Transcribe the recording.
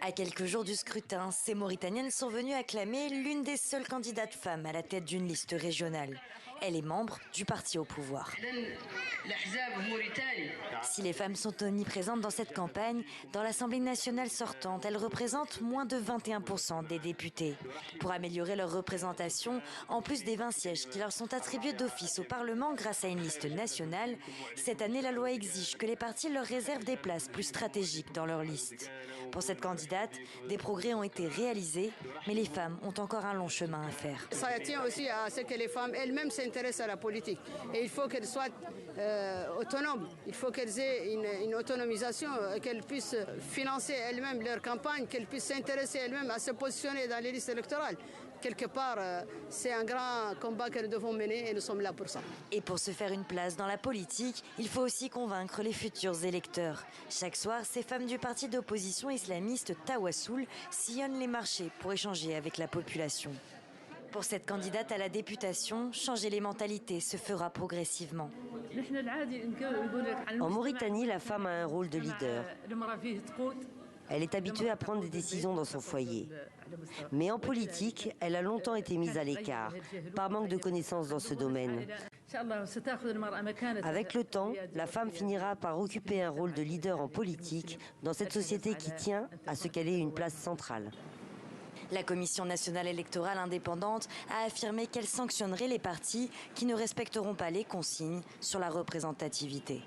À quelques jours du scrutin, ces Mauritaniennes sont venues acclamer l'une des seules candidates femmes à la tête d'une liste régionale. Elle est membre du parti au pouvoir. Si les femmes sont omniprésentes dans cette campagne, dans l'Assemblée nationale sortante, elles représentent moins de 21% des députés. Pour améliorer leur représentation, en plus des 20 sièges qui leur sont attribués d'office au Parlement grâce à une liste nationale, cette année la loi exige que les partis leur réservent des places plus stratégiques dans leur liste. Pour cette candidate, des progrès ont été réalisés, mais les femmes ont encore un long chemin à faire. Ça tient aussi à ce que les femmes elles-mêmes s'intéressent à la politique. Et il faut qu'elles soient autonomes. Il faut qu'elles aient une autonomisation, qu'elles puissent financer elles-mêmes leur campagne, qu'elles puissent s'intéresser elles-mêmes à se positionner dans les listes électorales. Quelque part, c'est un grand combat que nous devons mener et nous sommes là pour ça. Et pour se faire une place dans la politique, il faut aussi convaincre les futurs électeurs. Chaque soir, ces femmes du parti d'opposition islamiste Tawassoul sillonnent les marchés pour échanger avec la population. Pour cette candidate à la députation, changer les mentalités se fera progressivement. En Mauritanie, la femme a un rôle de leader. Elle est habituée à prendre des décisions dans son foyer. Mais en politique, elle a longtemps été mise à l'écart, par manque de connaissances dans ce domaine. Avec le temps, la femme finira par occuper un rôle de leader en politique dans cette société qui tient à ce qu'elle ait une place centrale. La Commission nationale électorale indépendante a affirmé qu'elle sanctionnerait les partis qui ne respecteront pas les consignes sur la représentativité.